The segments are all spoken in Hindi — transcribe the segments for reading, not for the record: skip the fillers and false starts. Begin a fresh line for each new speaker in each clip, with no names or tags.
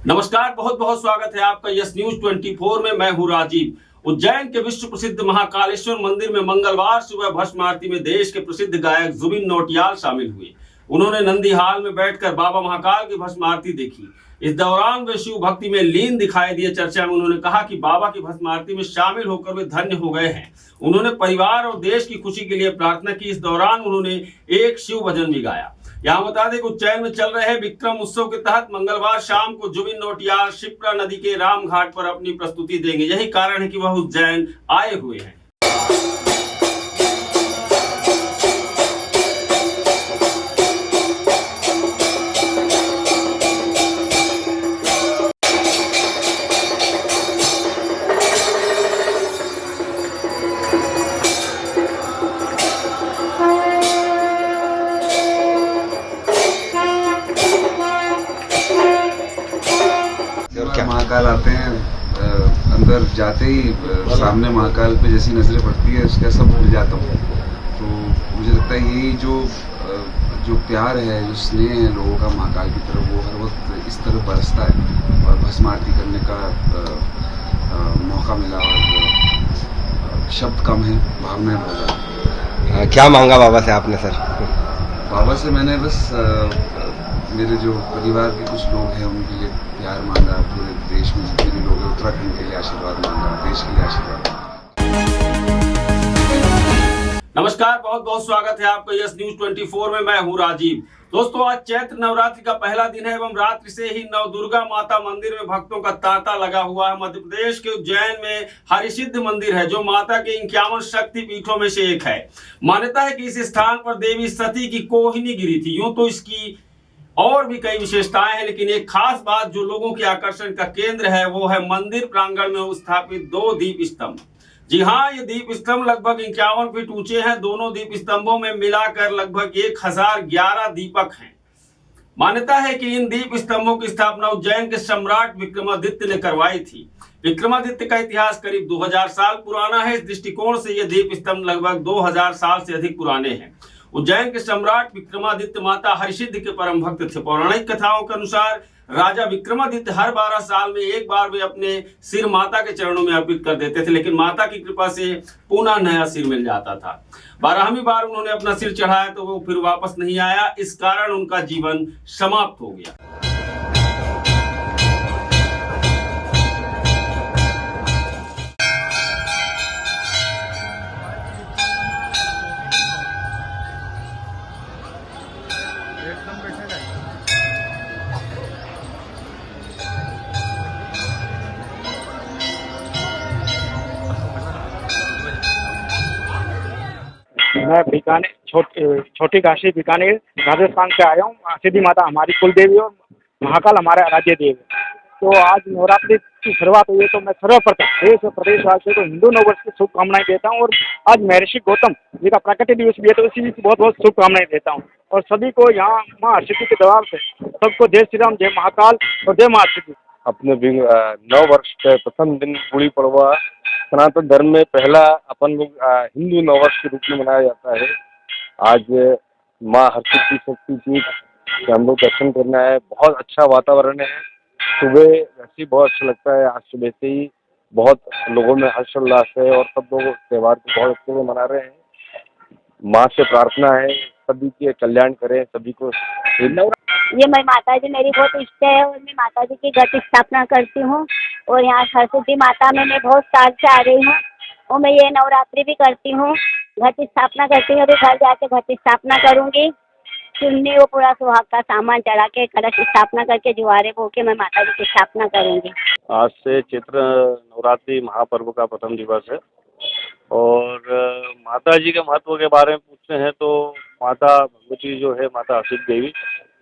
नमस्कार, बहुत बहुत स्वागत है आपका यस न्यूज 24 में। मैं हूं राजीव। उज्जैन के विश्व प्रसिद्ध महाकालेश्वर मंदिर में मंगलवार सुबह भस्म आरती में देश के प्रसिद्ध गायक जुबिन नौटियाल शामिल हुए। उन्होंने नंदी हाल में बैठकर बाबा महाकाल की भस्म आरती देखी। इस दौरान वे शिव भक्ति में लीन दिखाई दिए। चर्चा में उन्होंने कहा कि बाबा की भस्म आरती में शामिल होकर वे धन्य हो गए हैं। उन्होंने परिवार और देश की खुशी के लिए प्रार्थना की। इस दौरान उन्होंने एक शिव भजन भी गाया। यहाँ बता दें कि उज्जैन में चल रहे विक्रम उत्सव के तहत मंगलवार शाम को जुबिन नौटियाल शिप्रा नदी के राम घाट पर अपनी प्रस्तुति देंगे। यही कारण है कि वह उज्जैन आए हुए हैं।
महाकाल आते हैं, अंदर जाते ही सामने महाकाल पे जैसी नजरें पड़ती है उसका सब भूल जाता हूँ। तो मुझे लगता है यही जो प्यार है, जो स्नेह है लोगों का महाकाल की तरफ, वो हर वक्त इस तरह बरसता है। और भस्म आरती करने का मौका मिला और शब्द कम है, भावनाएं बहुत ज़्यादा।
क्या मांगा बाबा से आपने सर?
बाबा से मैंने बस मेरे जो परिवार के कुछ लोग हैं उनके लिए प्यार मांगा, पूरे देश में जितने भी लोग हैं उत्तराखंड के लिए आशीर्वाद मांगा, देश के लिए आशीर्वाद।
नमस्कार, बहुत बहुत स्वागत है आपका यस न्यूज 24 में। मैं हूं राजीव। दोस्तों, आज चैत्र नवरात्रि का पहला दिन है एवं रात्रि से ही नवदुर्गा माता मंदिर में भक्तों का तांता लगा हुआ है। मध्य प्रदेश के उज्जैन में हरिसिद्ध मंदिर है जो माता के 51 शक्ति पीठों में से एक है। मान्यता है कि इस स्थान पर देवी सती की कोहिनी गिरी थी। यूं तो इसकी और भी कई विशेषताएं हैं, लेकिन एक खास बात जो लोगों के आकर्षण का केंद्र है वो है मंदिर प्रांगण में स्थापित 2 दीप स्तंभ। जी हाँ, ये दीप स्तंभ लगभग 51 फीट ऊंचे हैं। दोनों दीप स्तंभों में मिलाकर लगभग 1011 दीपक हैं। मान्यता है कि इन दीप स्तंभों की स्थापना उज्जैन के सम्राट विक्रमादित्य ने करवाई थी। विक्रमादित्य का इतिहास करीब 2000 साल पुराना है। इस दृष्टिकोण से ये दीप स्तंभ लगभग 2000 साल से अधिक पुराने हैं। उज्जैन के सम्राट विक्रमादित्य माता हरिसिद्ध के परम भक्त थे। पौराणिक कथाओं के अनुसार राजा विक्रमादित्य हर 12 साल में एक बार वे अपने सिर माता के चरणों में अर्पित कर देते थे, लेकिन माता की कृपा से पुनः नया सिर मिल जाता था। 12वीं बार उन्होंने अपना सिर चढ़ाया तो वो फिर वापस नहीं आया। इस कारण उनका जीवन समाप्त हो गया।
मैं बीकानेर छोटी काशी बीकानेर राजस्थान से आया हूँ। सिद्धि माता हमारी कुल देवी और महाकाल हमारा राज्य देव। तो आज नवरात्रि की शुरुआत हुई है, तो मैं सर्वप्रथम देश और प्रदेशवासियों को हिंदू नववर्ष की शुभकामनाएं देता हूँ। और आज महर्षि गौतम जी का प्रकट दिवस भी है, तो इसी बहुत बहुत शुभकामनाएं देता हूँ। और सभी को यहाँ माँ हरसिद्धि के दरबार से सबको जय श्री राम, जय महाकाल और जय माँ हरसिद्धि।
अपने नव वर्ष के प्रथम दिन गुड़ी पड़वा सनातन धर्म में पहला अपन लोग हिंदू नववर्ष के रूप में मनाया जाता है। आज माँ हरसिद्धि शक्ति पीठ के हम लोग दर्शन करना है। बहुत अच्छा वातावरण है। सुबह वैसे बहुत अच्छा लगता है। आज सुबह से ही बहुत लोगों में हर्षोल्लास है और सब लोग त्योहार को बहुत अच्छे से मना रहे हैं। माँ से प्रार्थना है सभी के कल्याण करें, सभी को।
ये मैं माता जी मेरी बहुत इष्ट है और मैं माता जी की घट स्थापना करती हूँ। और यहाँ हरसिद्धि माता में मैं बहुत साल से आ रही हूँ और मैं ये नवरात्रि भी करती हूँ, घट स्थापना करती हूँ। अभी घर जाके घट स्थापना करूँगी। चुन्नी वो पूरा सुहाग का सामान चढ़ा के कलश स्थापना करके जुआरे बो के मैं माता जी की स्थापना करूँगी।
आज से चैत्र नवरात्रि महापर्व का प्रथम दिवस है और माता जी के महत्व के बारे में पूछते हैं तो माता भगवती जो है माता हरसिद्धि देवी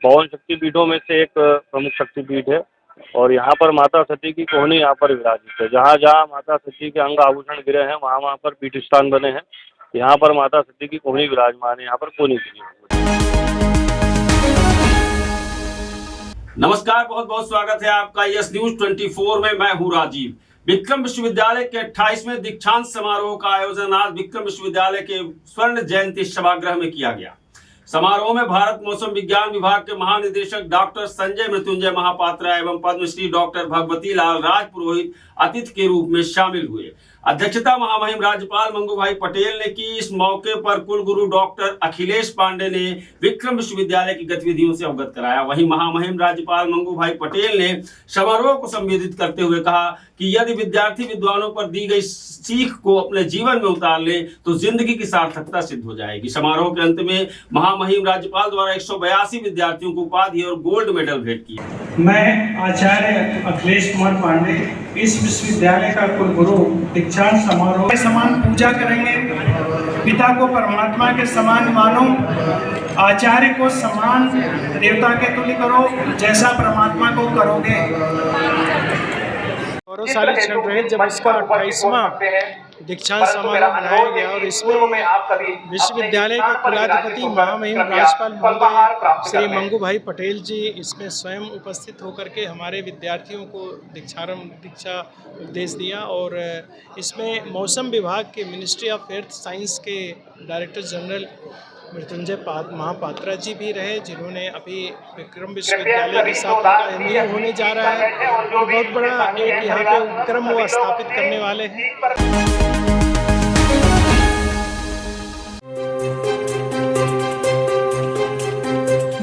52 शक्तिपीठों में से एक प्रमुख शक्तिपीठ है। और यहाँ पर माता सती की कोहनी यहाँ पर विराजित है। जहाँ जहाँ माता सती के अंग आभूषण गिरे हैं वहाँ वहाँ पर पीठ स्थान बने हैं। यहाँ पर माता सती की कोहनी विराजमान है। यहाँ पर कोहनी गिरी है।
नमस्कार, बहुत बहुत स्वागत है आपका यस न्यूज 24 में। मैं हूं राजीव। विक्रम विश्वविद्यालय के 28वें दीक्षांत समारोह का आयोजन आज विक्रम विश्वविद्यालय के स्वर्ण जयंती सभागृह में किया गया। समारोह में भारत मौसम विज्ञान विभाग के महानिदेशक डॉक्टर संजय मृत्युंजय महापात्रा एवं पद्मश्री डॉक्टर भगवती लाल राजपुरोहित अतिथि के रूप में शामिल हुए। अध्यक्षता महामहिम राज्यपाल मंगू भाई पटेल ने की। इस मौके पर कुलगुरु डॉक्टर अखिलेश पांडे ने विक्रम विश्वविद्यालय की गतिविधियों से अवगत कराया। वहीं महामहिम राज्यपाल मंगू भाई पटेल ने समारोह को संबोधित करते हुए कहा कि यदि विद्यार्थी विद्वानों पर दी गई सीख को अपने जीवन में उतार ले तो जिंदगी की सार्थकता सिद्ध हो जाएगी। समारोह के अंत में महामहिम राज्यपाल द्वारा 182 विद्यार्थियों को उपाधि और गोल्ड मेडल भेंट किया।
मैं आचार्य अखिलेश कुमार पांडे इस विश्वविद्यालय का कुलगुरु दीक्षांत समारोह के समान पूजा करेंगे। पिता को परमात्मा के समान मानो, आचार्य को समान देवता के तुल्य करो, जैसा परमात्मा को करोगे। गौरवशाली क्षण रहे जब इसका 28वां दीक्षांत समारोह मनाया गया और इसमें विश्वविद्यालय के कुलाधिपति महामहिम राज्यपाल महोदय श्री मंगू भाई पटेल जी इसमें स्वयं उपस्थित होकर के हमारे विद्यार्थियों को दीक्षा उपदेश दिया। और इसमें मौसम विभाग के मिनिस्ट्री ऑफ अर्थ साइंस के डायरेक्टर जनरल मृत्युंजय महापात्रा जी भी रहे, जिन्होंने अभी विक्रम विश्वविद्यालय के साथ उनका MA होने जा रहा है और बहुत बड़ा एक यहाँ पे उपक्रम वो स्थापित करने वाले हैं।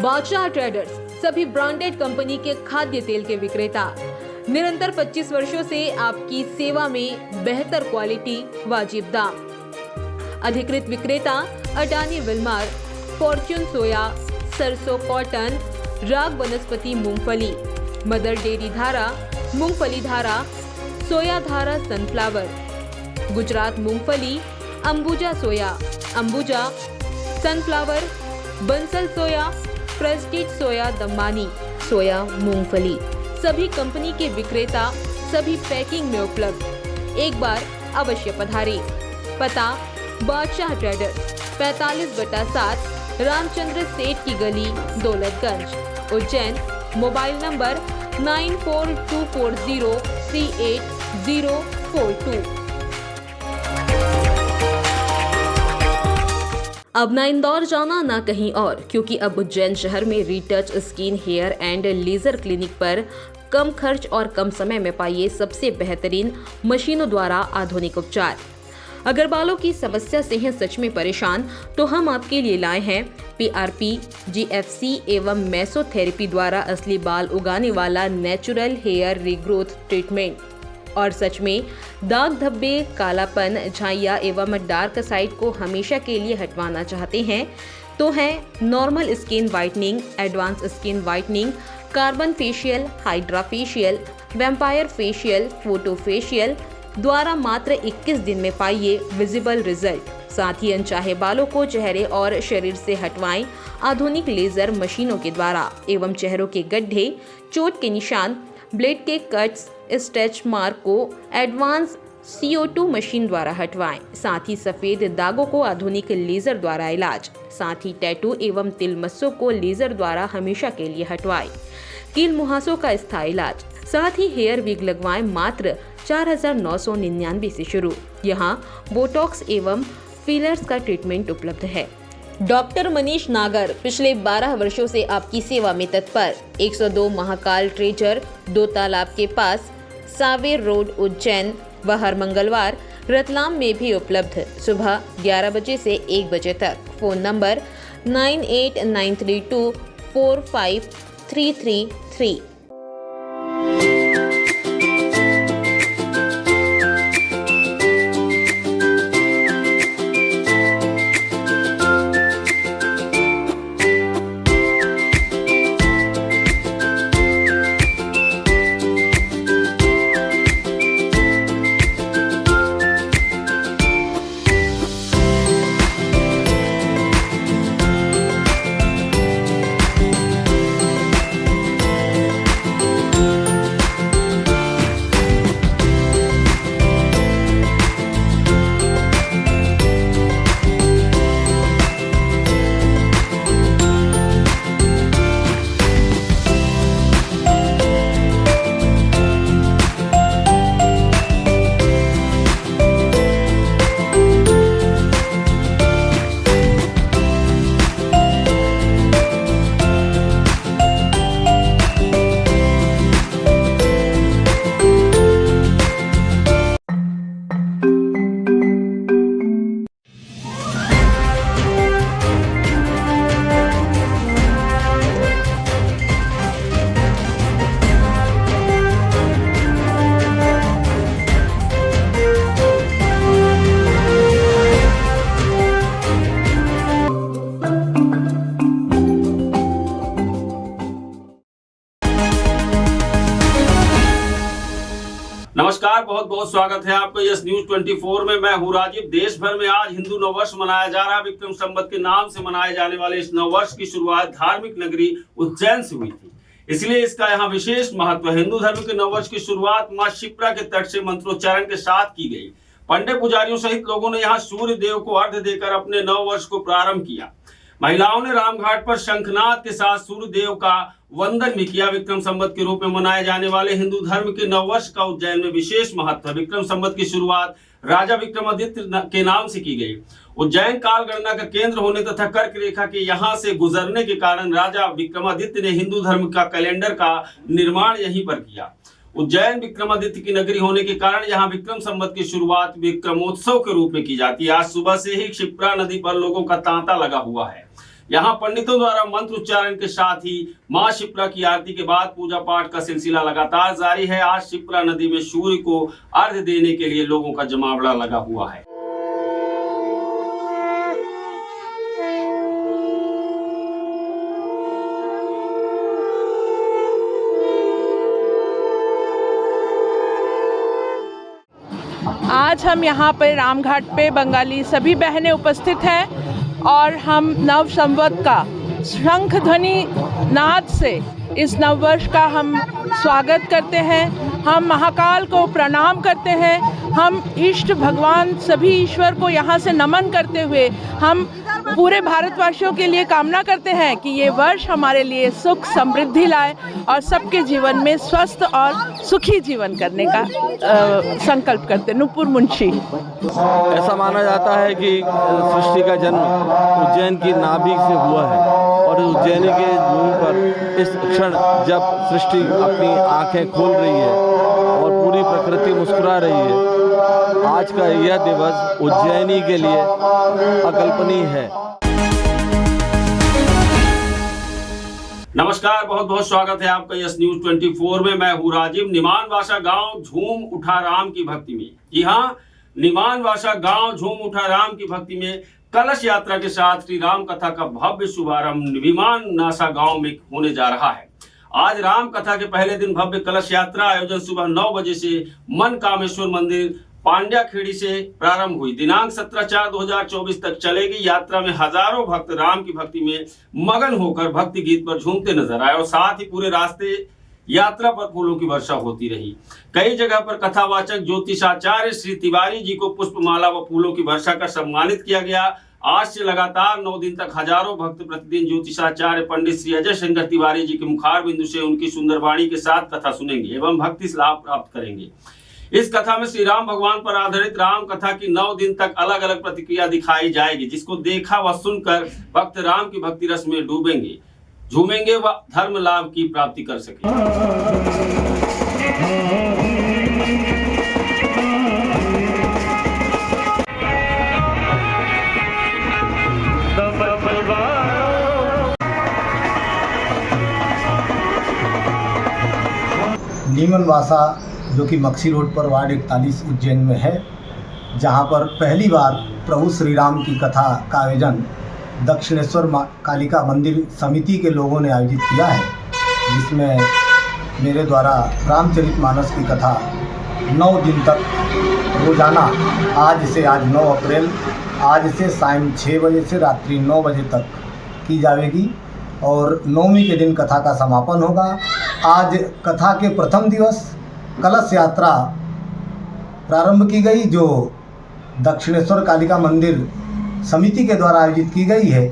बादशाह ट्रेडर्स सभी ब्रांडेड कंपनी के खाद्य तेल के विक्रेता। निरंतर 25 वर्षों से आपकी सेवा में बेहतर क्वालिटी, वाजिब दाम। अधिकृत विक्रेता अडानी विलमार, फॉर्च्यून सोया, सरसों कॉटन, राग वनस्पति मूंगफली, मदर डेयरी धारा, मूंगफली धारा, सोया धारा सनफ्लावर, गुजरात मूंगफली, अंबुजा सोया, अंबुजा सनफ्लावर, बंसल सोया, प्रेस्टीज सोया दमानी, सोया मूंगफली। सभी कंपनी के विक्रेता सभी पैकिंग में उपलब्ध। एक बार अवश्य पधारें। पता बादशाह ट्रेडर्स 45/7 रामचंद्र सेठ की गली, दौलतगंज, उज्जैन। Mobile number 9424038042। अब ना इंदौर जाना ना कहीं और, क्योंकि अब उज्जैन शहर में retouch skin, hair and laser clinic पर कम खर्च और कम समय में पाइए सबसे बेहतरीन मशीनों द्वारा आधुनिक उपचार। अगर बालों की समस्या से हैं सच में परेशान, तो हम आपके लिए लाए हैं PRP, GFC एवं मेसोथेरेपी द्वारा असली बाल उगाने वाला नेचुरल हेयर रीग्रोथ ट्रीटमेंट। और सच में दाग धब्बे, कालापन, झाइयाँ एवं डार्क साइड को हमेशा के लिए हटवाना चाहते हैं तो है normal skin whitening, advance skin whitening, carbon facial, hydra facial, vampire facial, photo facial द्वारा मात्र 21 दिन में पाइए विजिबल रिजल्ट। साथ ही अनचाहे बालों को चेहरे और शरीर से हटवाएं आधुनिक लेजर मशीनों के द्वारा एवं चेहरों के गड्ढे, चोट के निशान, ब्लेड के कट्स, स्ट्रेच मार्क को एडवांस CO2 मशीन द्वारा हटवाएं। साथ ही सफेद दागों को आधुनिक लेजर द्वारा इलाज। साथ ही टैटू एवं तिल मस्सों को लेजर द्वारा हमेशा के लिए हटवाएं। कील मुहासों का स्थायी इलाज। साथ ही हेयर विग लगवाएं मात्र 4999 से शुरू। यहाँ बोटॉक्स एवं फिलर्स का ट्रीटमेंट उपलब्ध है। डॉक्टर मनीष नागर पिछले 12 वर्षों से आपकी सेवा में तत्पर। 102 महाकाल ट्रेजर, 2 तालाब के पास, सावेर रोड, उज्जैन। व हर मंगलवार रतलाम में भी उपलब्ध। सुबह 11 बजे से 1 बजे तक। Phone number 9893245333।
बहुत बहुत स्वागत है आपका यस न्यूज 24 में। मैं हूं राजीव। देश भर में आज हिंदू नववर्ष मनाया जा रहा है। विक्रम संवत के नाम से मनाए जाने वाले इस नववर्ष की शुरुआत धार्मिक नगरी उज्जैन से हुई थी, इसलिए इसका यहाँ विशेष महत्व है। हिंदू धर्म के नववर्ष की शुरुआत मां शिप्रा के तट से मंत्रोच्चारण के साथ की गई। पंडित पुजारियों सहित लोगों ने यहाँ सूर्य देव को अर्घ्य देकर अपने नववर्ष को प्रारंभ किया। महिलाओं ने रामघाट पर शंखनाद के साथ सूर्य देव का वंदन भी किया। विक्रम संवत के रूप में मनाए जाने वाले हिंदू धर्म के नववर्ष का उज्जैन में विशेष महत्व है। विक्रम संवत की शुरुआत राजा विक्रमादित्य के नाम से की गई। उज्जैन काल गणना का केंद्र होने तथा कर्क रेखा के यहाँ से गुजरने के कारण राजा विक्रमादित्य ने हिंदू धर्म का कैलेंडर का निर्माण यहीं पर किया। उज्जैन विक्रमादित्य की नगरी होने के कारण यहाँ विक्रम संवत की शुरुआत विक्रमोत्सव के रूप में की जाती है। आज सुबह से ही क्षिप्रा नदी पर लोगों का तांता लगा हुआ है। यहाँ पंडितों द्वारा मंत्र उच्चारण के साथ ही मां शिप्रा की आरती के बाद पूजा पाठ का सिलसिला लगातार जारी है। आज शिप्रा नदी में सूर्य को अर्घ्य देने के लिए लोगों का जमावड़ा लगा हुआ है।
आज हम यहाँ पर रामघाट पे बंगाली सभी बहनें उपस्थित हैं और हम नव संवत का शंख ध्वनि नाद से इस नववर्ष का हम स्वागत करते हैं। हम महाकाल को प्रणाम करते हैं। हम इष्ट भगवान सभी ईश्वर को यहाँ से नमन करते हुए हम पूरे भारतवासियों के लिए कामना करते हैं कि ये वर्ष हमारे लिए सुख समृद्धि लाए और सबके जीवन में स्वस्थ और सुखी जीवन करने का संकल्प करते। नुपुर मुंशी।
ऐसा माना जाता है कि सृष्टि का जन्म उज्जैन की नाभि से हुआ है और उज्जैनी के भूमि पर इस क्षण जब सृष्टि अपनी आंखें खोल रही है और पूरी प्रकृति मुस्कुरा रही है, आज का यह दिवस उज्जैनी के लिए अकल्पनीय है।
नमस्कार, बहुत बहुत स्वागत है आपका यस न्यूज 24 में। मैं हूं राजीव। निमानवासा गांव झूम उठा राम की भक्ति में। जी हाँ, निमानवासा गांव झूम उठा राम की भक्ति में कलश यात्रा के साथ श्री राम कथा का भव्य शुभारंभ निमानवासा गांव में होने जा रहा है। आज राम कथा के पहले दिन भव्य कलश यात्रा आयोजन सुबह 9 बजे से मन कामेश्वर मंदिर पांड्या खेड़ी से प्रारंभ हुई। दिनांक 17/4/2024 तक चलेगी। यात्रा में हजारों भक्त राम की भक्ति में मगन होकर भक्ति गीत पर झूमते नजर आए और साथ ही पूरे रास्ते यात्रा पर फूलों की वर्षा होती रही। कई जगह पर कथावाचक ज्योतिषाचार्य श्री तिवारी जी को पुष्पमाला व फूलों की वर्षा कर सम्मानित किया गया। आज से लगातार 9 दिन तक हजारों भक्त प्रतिदिन ज्योतिषाचार्य पंडित श्री अजय शंकर तिवारी जी के मुखार बिंदु से उनकी सुंदर वाणी के साथ कथा सुनेंगे एवं भक्ति लाभ प्राप्त करेंगे। इस कथा में श्री राम भगवान पर आधारित राम कथा की 9 दिन तक अलग अलग प्रतिक्रिया दिखाई जाएगी, जिसको देखा व सुनकर भक्त राम की भक्ति रस में डूबेंगे, झूमेंगे व धर्म लाभ की प्राप्ति कर सकेंगे।
नीमनवासा जो कि मक्सी रोड पर वार्ड 41 उज्जैन में है, जहां पर पहली बार प्रभु श्री राम की कथा का आयोजन दक्षिणेश्वर कालिका मंदिर समिति के लोगों ने आयोजित किया है, जिसमें मेरे द्वारा रामचरितमानस की कथा 9 दिन तक रोजाना आज 9 अप्रैल आज से शाम 6 बजे से रात्रि 9 बजे तक की जाएगी और 9वीं के दिन कथा का समापन होगा। आज कथा के प्रथम दिवस कलश यात्रा प्रारंभ की गई, जो दक्षिणेश्वर कालिका मंदिर समिति के द्वारा आयोजित की गई है।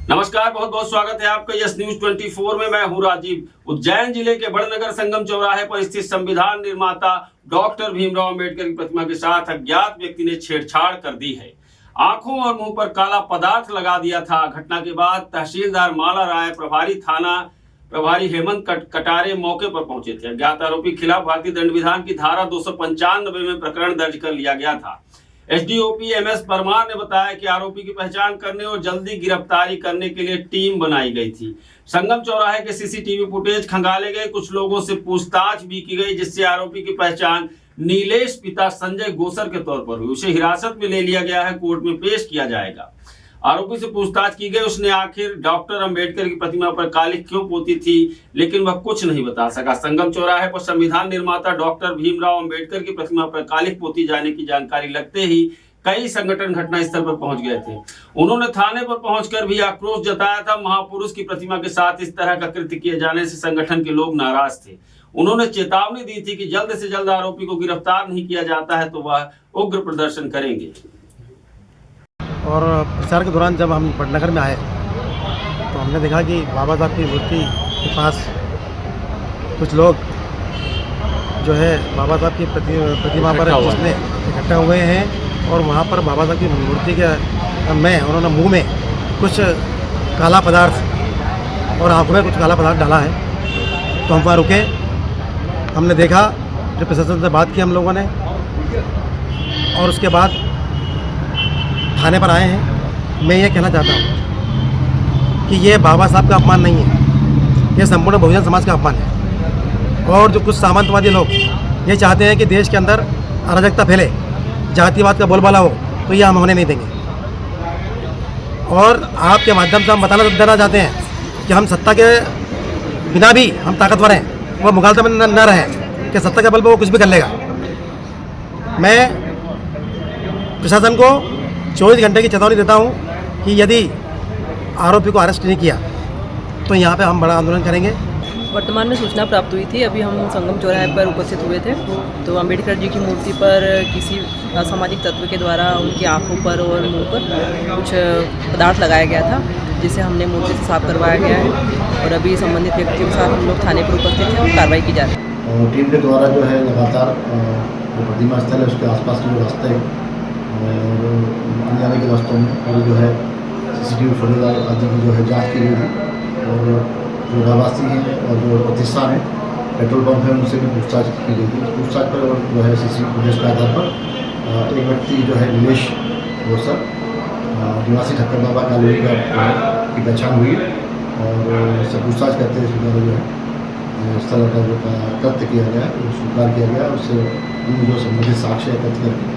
नमस्कार, बहुत बहुत स्वागत है आपका यस न्यूज 24 में। मैं हूं राजीव। उज्जैन जिले के बड़नगर संगम चौराहे पर स्थित संविधान निर्माता डॉक्टर भीमराव अम्बेडकर की प्रतिमा के साथ अज्ञात व्यक्ति ने छेड़छाड़ कर दी है। आंखों और मुंह पर काला पदार्थ लगा दिया था। घटना के बाद तहसीलदार माला राय, प्रभारी थाना प्रभारी हेमंत कटारे मौके पर पहुंचे थे। अज्ञात आरोपी के खिलाफ भारतीय दंड विधान की धारा 295 में प्रकरण दर्ज कर लिया गया था। एसडीओपी एमएस परमार ने बताया कि आरोपी की पहचान करने और जल्दी गिरफ्तारी करने के लिए टीम बनाई गई थी। संगम चौराहे के सीसीटीवी फुटेज खंगाले गए। कुछ लोगों से पूछताछ भी की गई, जिससे आरोपी की पहचान नीलेश पिता संजय गोसर के तौर पर हुई। उसे हिरासत में ले लिया गया है, कोर्ट में पेश किया जाएगा। आरोपी से पूछताछ की गई। उसने आखिर डॉक्टर अंबेडकर की प्रतिमा पर कालिख क्यों पोती थी, लेकिन वह कुछ नहीं बता सका। संगम चौराहे पर संविधान निर्माता डॉक्टर भीमराव अंबेडकर की प्रतिमा पर कालिख पोती जाने की जानकारी लगते ही कई संगठन घटनास्थल पर पहुंच गए थे। उन्होंने थाने पर पहुंचकर भी आक्रोश जताया था। महापुरुष की प्रतिमा के साथ इस तरह का कृत्य किए जाने से संगठन के लोग नाराज थे। उन्होंने चेतावनी दी थी कि जल्द से जल्द आरोपी को गिरफ्तार नहीं किया जाता है तो वह उग्र प्रदर्शन करेंगे।
और प्रचार के दौरान जब हम पटनगर में आए तो हमने देखा कि बाबा साहब की मूर्ति के पास कुछ लोग जो है बाबा साहब की प्रतिमा पर जिसने इकट्ठा हुए हैं और वहाँ पर बाबा साहब की मूर्ति के में उन्होंने मुंह में कुछ काला पदार्थ और आंखों में कुछ काला पदार्थ डाला है। तो हम वहाँ रुके, हमने देखा, फिर प्रशासन से बात की हम लोगों ने और उसके बाद थाने पर आए हैं। मैं ये कहना चाहता हूँ कि ये बाबा साहब का अपमान नहीं है, ये संपूर्ण बहुजन समाज का अपमान है। और जो कुछ सामंतवादी लोग ये चाहते हैं कि देश के अंदर अराजकता फैले, जातिवाद का बोलबाला हो, तो ये हम होने नहीं देंगे। और आपके माध्यम से हम देना चाहते हैं कि हम सत्ता के बिना भी हम ताकतवर हैं, वो मुगालते में न रहें कि सत्ता के बल पर वो कुछ भी कर लेगा। मैं प्रशासन को 24 घंटे की चेतावनी देता हूँ कि यदि आरोपी को अरेस्ट नहीं किया तो यहाँ पे हम बड़ा आंदोलन करेंगे।
वर्तमान में सूचना प्राप्त हुई थी, अभी हम संगम चौराहे पर उपस्थित हुए थे तो अंबेडकर जी की मूर्ति पर किसी असामाजिक तत्व के द्वारा उनकी आंखों पर और मुंह पर कुछ पदार्थ लगाया गया था, जिसे हमने मूर्ति से साफ करवाया गया है और अभी संबंधित व्यक्तियों के साथ हम लोग थाने पर उपस्थित हैं और कार्रवाई की जा रही है।
और टीम के द्वारा जो है लगातार जो प्रतिमा स्थल है उसके आसपास के जो रास्ते और आने जाने के रास्तों में और जो है CCTV फुटेज आदि की जो है जाँच की गई थी और जो रहवासी हैं और जो प्रतिष्ठान है पेट्रोल पंप है उनसे भी पूछताछ की गई थी। पूछताछ पर और जो है CCTV फुटेज के आधार पर एक व्यक्ति जो है नीलेश गोसर निवासी ठक्कर बाबा कॉलोनी की पहचान हुई और उससे पूछताछ करते हुए जो है इस तरह का जो कृत्य किया गया वो स्वीकार किया गया, उससे जो संबंधित साक्ष्य एकत्र करके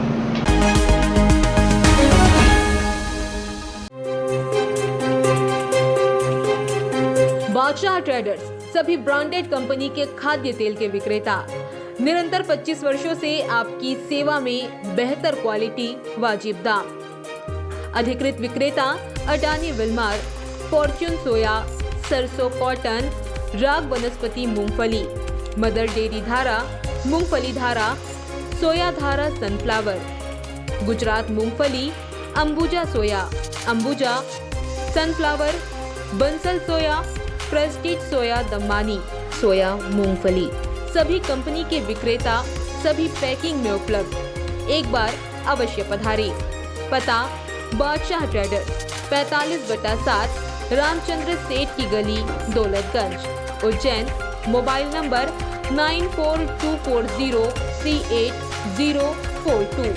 बादशाह ट्रेडर्स सभी ब्रांडेड कंपनी के खाद्य तेल के विक्रेता, निरंतर 25 वर्षों से आपकी सेवा में बेहतर क्वालिटी, वाजिब दाम। अधिकृत विक्रेता अडानी विलमार, फॉर्च्यून सोया, सरसों कॉटन, राग वनस्पति मूंगफली, मदर डेयरी धारा, मूंगफली धारा, सोया धारा सनफ्लावर, गुजरात मूंगफली, अंबुजा सोया, अंबुजा सनफ्लावर, बंसल सोया, प्रेस्टीज सोया दमानी, सोया मूंगफली, सभी कंपनी के विक्रेता, सभी पैकिंग में उपलब्ध। एक बार अवश्य पधारें। पता बादशाह ट्रेडर्स 45/7 रामचंद्र सेठ की गली, दौलतगंज, उज्जैन। Mobile number 9424038042।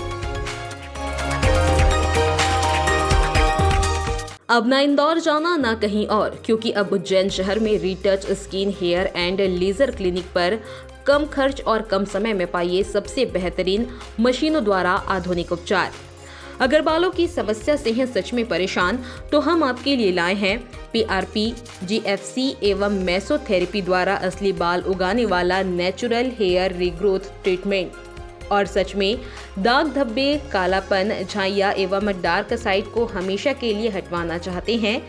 अब ना इंदौर जाना ना कहीं और, क्योंकि अब उज्जैन शहर में retouch skin hair and laser clinic पर कम खर्च और कम समय में पाइए सबसे बेहतरीन मशीनों द्वारा आधुनिक उपचार। अगर बालों की समस्या से हैं सच में परेशान, तो हम आपके लिए लाए हैं PRP, GFC एवं मेसोथेरेपी द्वारा असली बाल उगाने वाला नेचुरल हेयर रीग्रोथ ट्रीटमेंट। और सच में दाग धब्बे, कालापन, झाइयाँ एवं डार्क साइड को हमेशा के लिए हटवाना चाहते हैं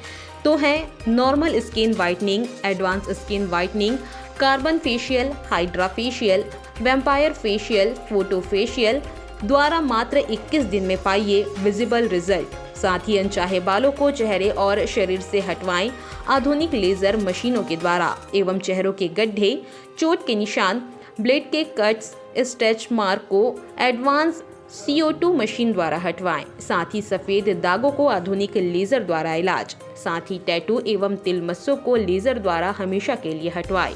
तो है normal skin whitening, advance skin whitening, carbon facial, hydra facial, vampire facial, photo facial द्वारा मात्र 21 दिन में पाइए विजिबल रिजल्ट। साथ ही अनचाहे बालों को चेहरे और शरीर से हटवाएं आधुनिक लेजर मशीनों के द्वारा एवं चेहरों के गड्ढे, चोट के निशान, ब्लेड के कट्स, स्ट्रेच मार्क को एडवांस CO2 मशीन द्वारा हटवाएं। साथ ही सफेद दागों को आधुनिक लेजर द्वारा इलाज। साथ ही टैटू एवं तिल मस्सों को लेजर द्वारा हमेशा के लिए हटवाएं।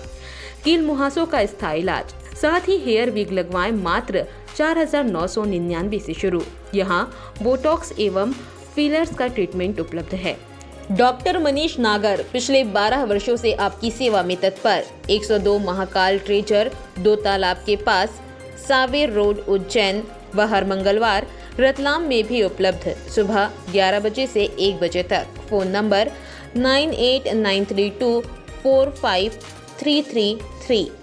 कील मुहासों का स्थायी इलाज। साथ ही हेयर विग लगवाएं मात्र 4999 से शुरू। यहाँ बोटॉक्स एवं फिलर्स का ट्रीटमेंट उपलब्ध है। डॉक्टर मनीष नागर पिछले 12 वर्षों से आपकी सेवा में तत्पर। 102 महाकाल ट्रेजर, 2 तालाब के पास, सावेर रोड, उज्जैन। वह हर मंगलवार रतलाम में भी उपलब्ध सुबह 11 बजे से 1 बजे तक। Phone number 9893245333।